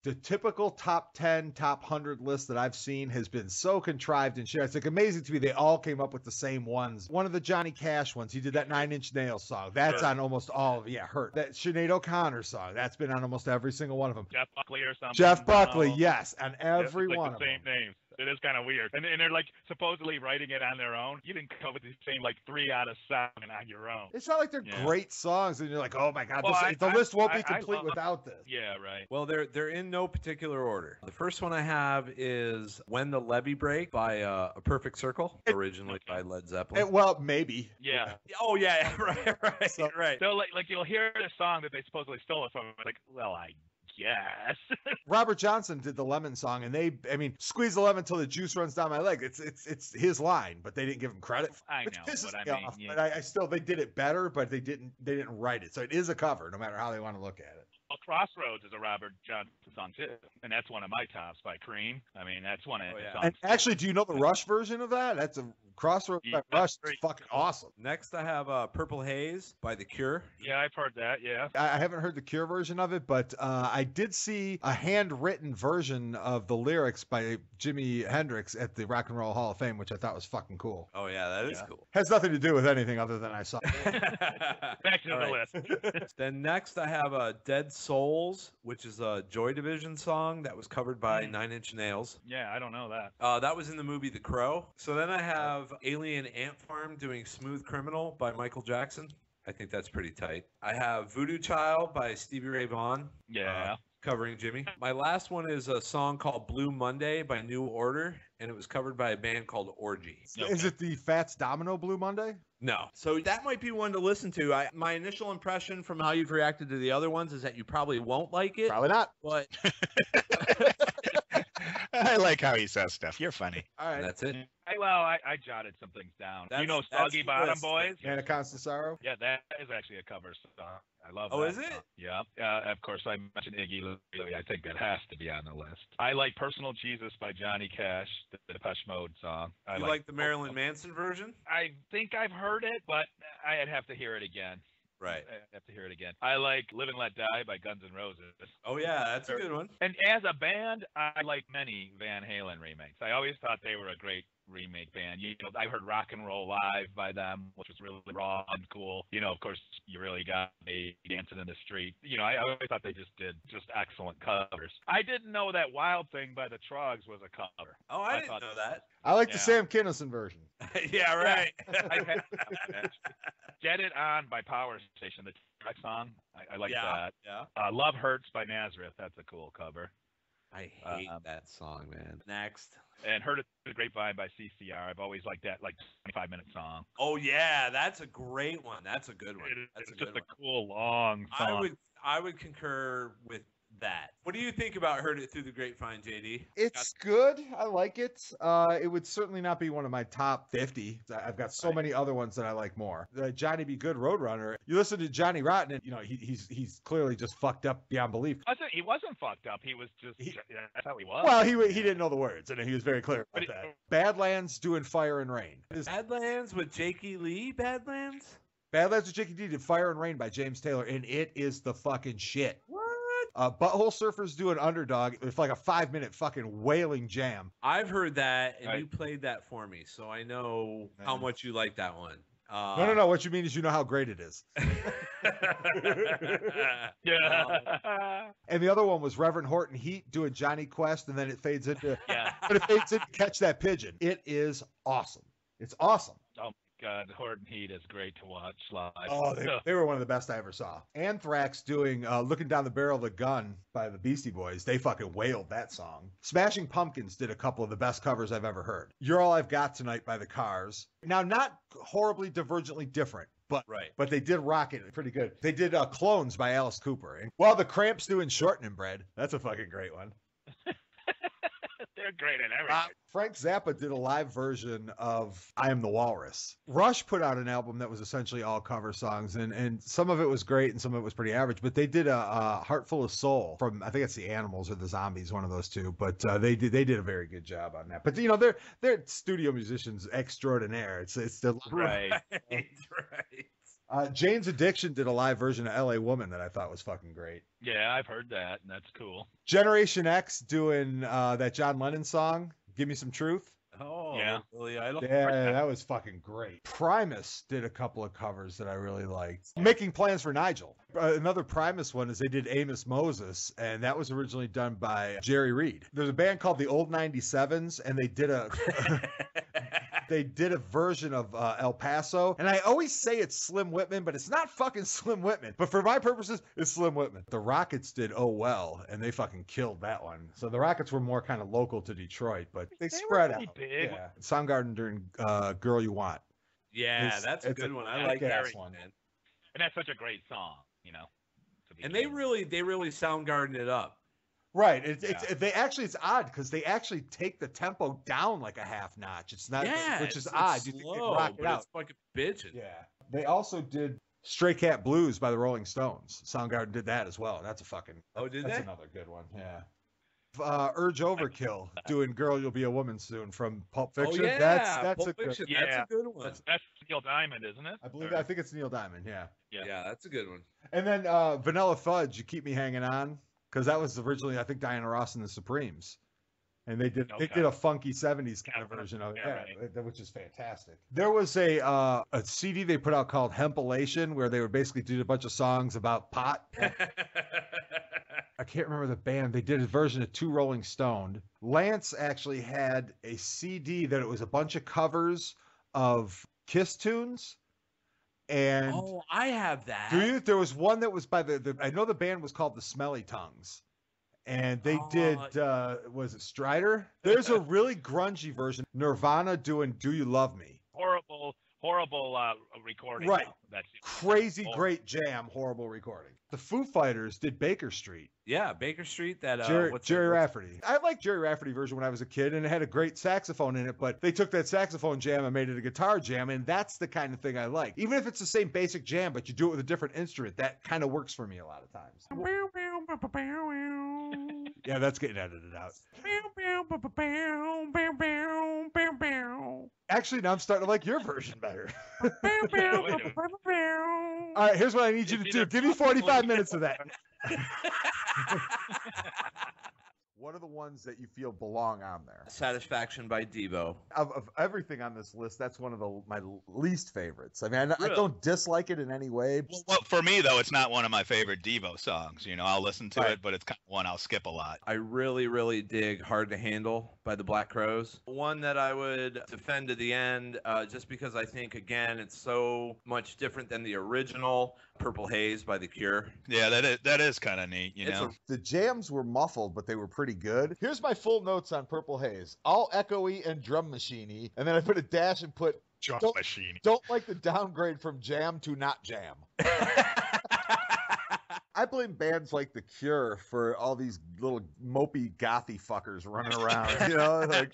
The typical top 10, top 100 list that I've seen has been so contrived and shit. It's like amazing to me they all came up with the same ones. One of the Johnny Cash ones, he did that 9 Inch Nails song. That's on almost all of it. Yeah, Hurt. That Sinead O'Connor song, that's been on almost every single one of them. Jeff Buckley or something. Jeff Buckley, yes, on every like one the of them. same names. It is kind of weird. And they're like supposedly writing it on their own. You didn't come up with the same like 3 out of 7 on your own. It's not like they're great songs and you're like, oh my God, Well, the list won't be complete without this. Yeah, right. Well, they're in no particular order. The first one I have is When the Levee Break by A Perfect Circle, originally by Led Zeppelin. Well, maybe. Yeah. Oh, yeah, right. So like you'll hear this song that they supposedly stole it from. Like, well, I guess. Robert Johnson did the Lemon song, and squeeze the lemon till the juice runs down my leg. It's his line, but they didn't give him credit. I know what I mean. Off, yeah. But I still, they did it better, but they didn't write it. So it is a cover, no matter how they want to look at it. Well, Crossroads is a Robert Johnson song too, and that's one of my tops by Cream. I mean, that's one of his songs. And actually, do you know the Rush version of that? That's a Crossroads by Rush. It's fucking awesome. Next, I have Purple Haze by The Cure. Yeah, I've heard that. Yeah, I haven't heard the Cure version of it, but I did see a handwritten version of the lyrics by Jimi Hendrix at the Rock and Roll Hall of Fame, which I thought was fucking cool. Oh yeah, that is cool. Has nothing to do with anything other than I saw. Back to the list. Then next, I have Dead Souls, which is a Joy Division song that was covered by 9 Inch Nails. Yeah, I don't know that. That was in the movie The Crow. So then I have Alien Ant Farm doing Smooth Criminal by Michael Jackson. I think that's pretty tight. I have Voodoo Child by Stevie Ray Vaughan. Yeah. Covering Jimmy. My last one is a song called Blue Monday by New Order, and it was covered by a band called Orgy. Okay. Is it the Fats Domino Blue Monday? No. So that might be one to listen to. My initial impression from how you've reacted to the other ones is that you probably won't like it. Probably not. But I like how he says stuff. You're funny. All right. That's it. I jotted some things down. You know Soggy Bottom Boys? Man of Constant Sorrow? Yeah, that is actually a cover song. I love that. Oh, is it? Yeah. Of course, I mentioned Iggy Lee. I think that has to be on the list. I like Personal Jesus by Johnny Cash, the Depeche Mode song. You like the Marilyn Manson version? I think I've heard it, but I'd have to hear it again. Right. I have to hear it again. I like Live and Let Die by Guns N' Roses. Oh, yeah, that's a good one. And as a band, I like many Van Halen remakes. I always thought they were a great remake band. I heard Rock and Roll Live by them, which was really raw and cool. Of course, you really got me Dancing in the Street. I always thought they just did excellent covers. I didn't know that Wild Thing by the Troggs was a cover. Oh, I didn't know that. I like the Sam Kinison version. Yeah, right. Get It On by Power Station, the track song. I like that. Yeah. Love Hurts by Nazareth. That's a cool cover. I hate that song, man. Next. And Heard It Through the Grapevine by CCR. I've always liked that 25-minute song. Oh, yeah. That's a great one. That's a good one. It's just a cool, long song. I would concur with that. What do you think about Heard It Through the Grapevine, JD? It's good. I like it. It would certainly not be one of my top 50. I've got so many other ones that I like more. The Johnny B. Good Roadrunner. You listen to Johnny Rotten, and he's clearly just fucked up beyond belief. He wasn't fucked up. He was just that's how he was. Well, he didn't know the words, and he was very clear about that. Badlands doing Fire and Rain. Badlands with Jakey Lee. Badlands. Badlands with Jakey Lee did Fire and Rain by James Taylor, and it is the fucking shit. What? Butthole Surfers do an Underdog. It's like a 5-minute fucking wailing jam. I've heard that, and you played that for me, so I know how much you like that one. No. What you mean is you know how great it is. Yeah. And the other one was Reverend Horton Heat doing Johnny Quest, and then it fades into but it fades into Catch That Pigeon. It is awesome. It's awesome. Oh God, Horton Heat is great to watch live. Oh, they were one of the best I ever saw. Anthrax doing Looking Down the Barrel of the Gun by the Beastie Boys. They fucking wailed that song. Smashing Pumpkins did a couple of the best covers I've ever heard. You're All I've Got Tonight by the Cars. Now, not horribly divergently different. But they did rock it pretty good. They did Clones by Alice Cooper. And while the Cramps doing Shortening Bread. That's a fucking great one. They're great in everything. Frank Zappa did a live version of I Am the Walrus. Rush put out an album that was essentially all cover songs, and some of it was great and some of it was pretty average, but they did a Heart Full of Soul from, I think it's the Animals or the Zombies, one of those two, but they did a very good job on that. But they're studio musicians extraordinaire. It's the right. Jane's Addiction did a live version of LA Woman that I thought was fucking great. Yeah, I've heard that, and that's cool. Generation X doing that John Lennon song, Give Me Some Truth. Oh, Yeah. Billy Idol. Yeah, that was fucking great. Primus did a couple of covers that I really liked. Making Plans for Nigel. Another Primus one is they did Amos Moses, and that was originally done by Jerry Reed. There's a band called the Old 97s, and they did a... They did a version of El Paso, and I always say it's Slim Whitman, but it's not fucking Slim Whitman. But for my purposes, it's Slim Whitman. The Rockets did Oh Well, and they fucking killed that one. So the Rockets were more kind of local to Detroit, but they spread out. Big. Yeah. Soundgarden during Girl You Want. Yeah, that's a good one. I like that one. And that's such a great song, you know. And they really Soundgarden it up. Right. It's odd because they actually take the tempo down like a half notch. It's not, which is odd. Slow, you think they can rock it out. It's fucking bitching. Yeah. They also did Stray Cat Blues by the Rolling Stones. Soundgarden did that as well. That's a fucking. That's another good one. Yeah. Urge Overkill doing "Girl You'll Be a Woman Soon" from Pulp Fiction. Oh, yeah. That's Pulp a good. Fiction. That's a good one. That's Neil Diamond, isn't it? I think it's Neil Diamond. Yeah. Yeah, that's a good one. And then Vanilla Fudge, You Keep Me Hanging On. Because that was originally, I think, Diana Ross and the Supremes. And they did a funky 70s kind of version of it, right. Which is fantastic. There was a CD they put out called Hempilation, where they were basically doing a bunch of songs about pot. I can't remember the band. They did a version of Two Rolling Stoned. Lance actually had a CD that it was a bunch of covers of Kiss tunes. And I have that. Do you? There was one that was by I know the band was called the Smelly Tongues, and they did was it Strider? There's a really grungy version, Nirvana doing "Do You Love Me." Horrible recording. Right. That's crazy great jam, horrible recording. The Foo Fighters did Baker Street. Yeah, Baker Street. That Jerry Rafferty. I liked Jerry Rafferty version when I was a kid, and it had a great saxophone in it. But they took that saxophone jam and made it a guitar jam, and that's the kind of thing I like. Even if it's the same basic jam, but you do it with a different instrument, that kind of works for me a lot of times. Yeah, that's getting edited out. Actually, now I'm starting to like your version better. All right, here's what I need you to do. Give me 45 minutes of that. What are the ones that you feel belong on there? Satisfaction by Devo. Of everything on this list, that's one of my least favorites. I mean, I don't dislike it in any way. Well, for me, though, it's not one of my favorite Devo songs. You know, I'll listen to it, but it's kind of one I'll skip a lot. I really, really dig Hard to Handle by the Black Crowes. One that I would defend to the end, just because I think, again, it's so much different than the original, Purple Haze by The Cure. Yeah, that is kind of neat, you know? The jams were muffled, but they were pretty good. Here's my full notes on Purple Haze. All echoey and drum machine-y, and then I put a dash and put drum machine. Don't like the downgrade from jam to not jam. I blame bands like The Cure for all these little mopey gothy fuckers running around, you know, like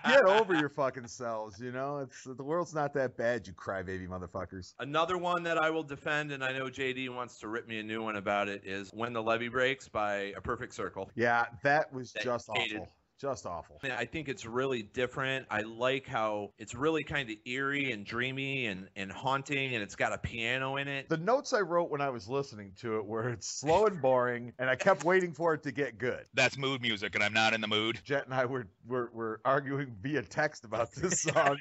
get over your fucking selves, you know, the world's not that bad, you crybaby motherfuckers. Another one that I will defend, and I know JD wants to rip me a new one about it, is When the Levee Breaks by A Perfect Circle. Yeah, that was just awful. Just awful. I think it's really different. I like how it's really kind of eerie and dreamy and haunting, and it's got a piano in it. The notes I wrote when I was listening to it were it's slow and boring, and I kept waiting for it to get good. That's mood music, and I'm not in the mood. Jet and I were arguing via text about this song.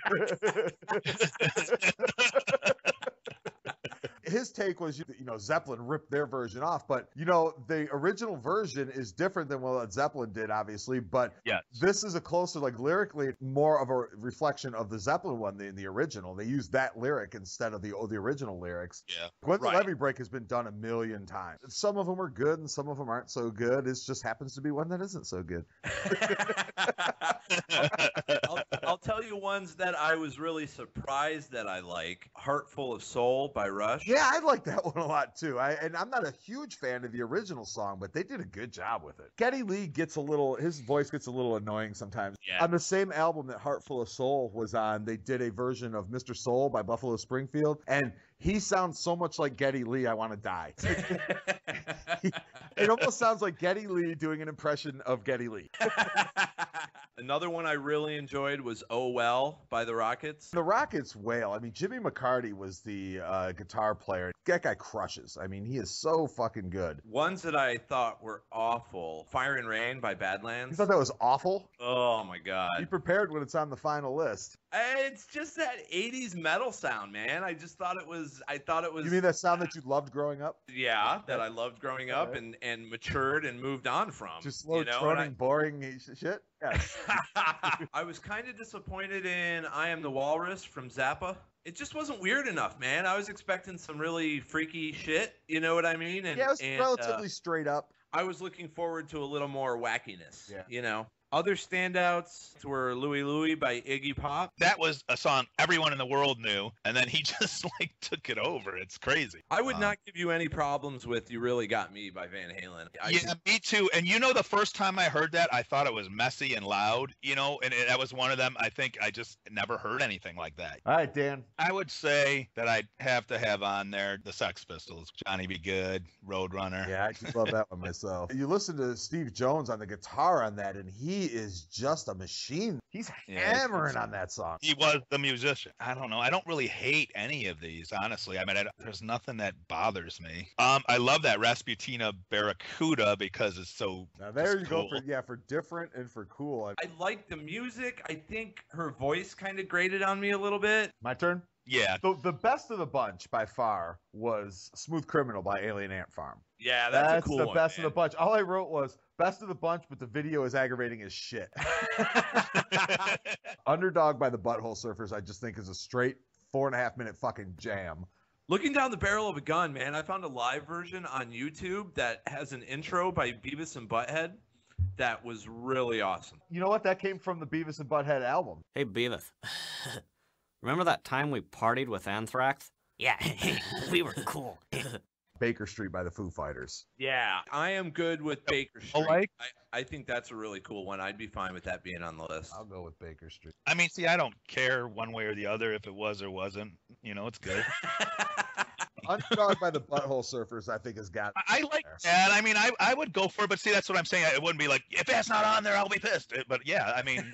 His take was, you know, Zeppelin ripped their version off, but, you know, the original version is different than what Zeppelin did, obviously, but this is a closer, like, lyrically, more of a reflection of the Zeppelin one than the original. They used that lyric instead of the original lyrics. Yeah. When the Levee Break has been done a million times. Some of them are good and some of them aren't so good. It just happens to be one that isn't so good. I'll tell you ones that I was really surprised that I like. Heart Full of Soul by Rush. Yeah, I like that one a lot too. And I'm not a huge fan of the original song, but they did a good job with it. Geddy Lee his voice gets a little annoying sometimes. Yeah. On the same album that Heart Full of Soul was on, they did a version of Mr. Soul by Buffalo Springfield, and he sounds so much like Geddy Lee, I want to die. It almost sounds like Geddy Lee doing an impression of Geddy Lee. Another one I really enjoyed was "Oh Well" by the Rockets. The Rockets wail. I mean, Jimmy McCarty was the guitar player. That guy crushes. I mean, he is so fucking good. Ones that I thought were awful: "Fire and Rain" by You Badlands. thought that was awful? Oh my Be god. prepared when it's on the final list. It's just that 80s metal sound, man. I thought it was You mean that sound that you loved growing up? yeah, that I loved growing up Alright. and matured and moved on from. Just slow, you know, droning, boring shit? Yes. I was kind of disappointed in "I Am the Walrus" from Zappa. It just wasn't weird enough, man. I was expecting some really freaky shit. You know what I mean? And, Yeah, it was and, relatively straight up. I was looking forward to a little more wackiness. Yeah. You know. Other standouts were "Louie Louie" by Iggy Pop. That was a song everyone in the world knew, and then he just like took it over. It's crazy. I would not give you any problems with "You Really Got Me" by Van Halen. Yeah, me too. And the first time I heard that, I thought it was messy and loud, and that was one of them. I think I just never heard anything like that. All right, Dan. I would say that I'd have to have on there the Sex Pistols, Johnny Be Good, Roadrunner. Yeah, I just love that one myself. You listen to Steve Jones on the guitar on that, and he is just a machine. He's hammering on that song. He was the musician. I don't know. I don't really hate any of these, honestly. I mean, there's nothing that bothers me. I love that Rasputina Barracuda because it's so. Now there you cool. go for different and for cool. I like the music. I think her voice kind of grated on me a little bit. My turn. Yeah. The best of the bunch by far was "Smooth Criminal" by Alien Ant Farm. Yeah, that's a cool the one, best man. of the bunch. All I wrote was best of the bunch, but the video is aggravating as shit. Underdog by the Butthole Surfers, I just think is a straight 4.5 minute fucking jam. Looking down the barrel of a gun, man, I found a live version on YouTube that has an intro by Beavis and Butthead that was really awesome. You know what? That came from the Beavis and Butthead album. Hey, Beavis. Remember that time we partied with Anthrax? Yeah, we were cool. Baker Street by the Foo Fighters. Yeah, I am good with Baker Street. like- I think that's a really cool one. I'd be fine with that being on the list. I'll go with Baker Street. I mean, see, I don't care one way or the other if it was or wasn't. It's good. Underdog by the Butthole Surfers, I think, has got. I like there. that. I mean, I would go for it, but see, that's what I'm saying. It wouldn't be like, if that's not on there, I'll be pissed. But yeah, I mean,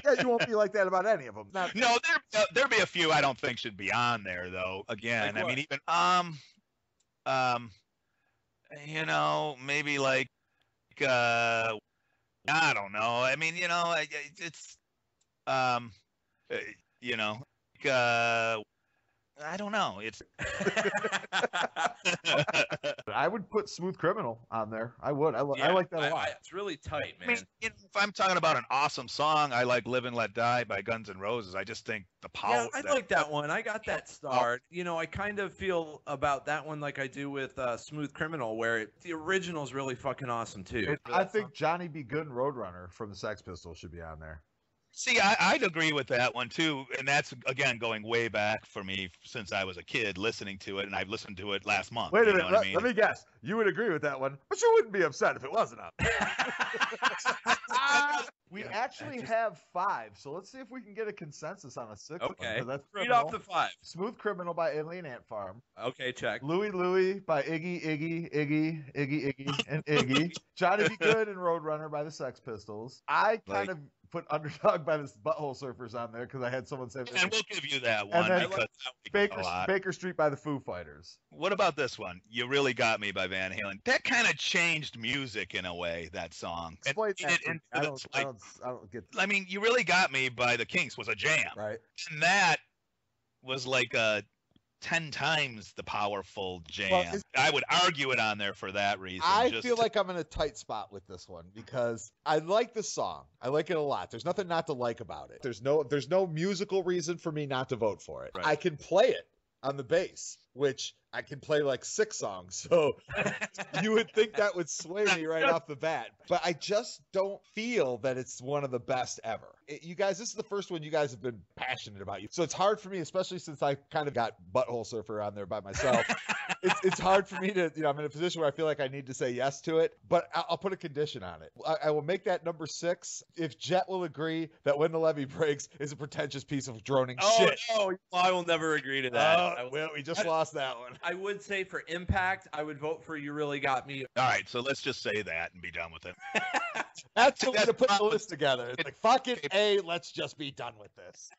Yeah, you won't be like that about any of them. Not, no, there'd be a few I don't think should be on there, though. Again, Like I mean, what? even, maybe like, I don't know. I mean, it's, I don't know. It's. I would put "Smooth Criminal" on there. I would. I like that a lot. It's really tight, I man. mean, if I'm talking about an awesome song, I like "Live and Let Die" by Guns N' Roses. I just think the power. Yeah, I like that one. I got that start. I kind of feel about that one like I do with "Smooth Criminal," where the original is really fucking awesome too. I think Johnny Be Good and Roadrunner from the Sex Pistols should be on there. See, I'd agree with that one too, and that's again going way back for me since I was a kid listening to it, and I've listened to it last month. Wait a you minute. know what I mean? Let me guess. You would agree with that one, but you wouldn't be upset if it wasn't on. We actually have 5, so let's see if we can get a consensus on a 6th one. Okay. 'Cause that's Read Criminal. off the 5. "Smooth Criminal" by Alien Ant Farm. Okay, check. "Louie Louie" by Iggy, and Iggy. "Johnny Be Good" and "Roadrunner" by the Sex Pistols. I kind of put "Underdog" by the Butthole Surfers on there because I had someone say. And we'll give you that one then because that a lot. Baker Street by the Foo Fighters. What about this one? "You Really Got Me" by Van Halen. That kind of changed music in a way. That song. And Explain made that it for me. into I this, don't get I mean, "You Really Got Me" by the Kinks was a jam, right. and that was like a 10 times the powerful jam. Well, I would argue it on there for that reason. I just feel to- like I'm in a tight spot with this one because I like the song. I like it a lot. There's nothing not to like about it. There's no musical reason for me not to vote for it. Right. I can play it on the bass, which I can play like 6 songs. So you would think that would sway me right off the bat. But I just don't feel that it's one of the best ever. You guys, this is the first one you guys have been passionate about. So it's hard for me, especially since I kind of got Butthole Surfer on there by myself. It's hard for me to, I'm in a position where I feel like I need to say yes to it, but I'll put a condition on it. I will make that number 6 if Jet will agree that "When the Levee Breaks" is a pretentious piece of droning shit. Oh, no, I will never agree to that. Well, we just lost that one. I would say for impact, I would vote for You Really Got Me. All right, so let's just say that and be done with it. That's what we're gonna put the list together. It's like, fuck it, A, let's just be done with this.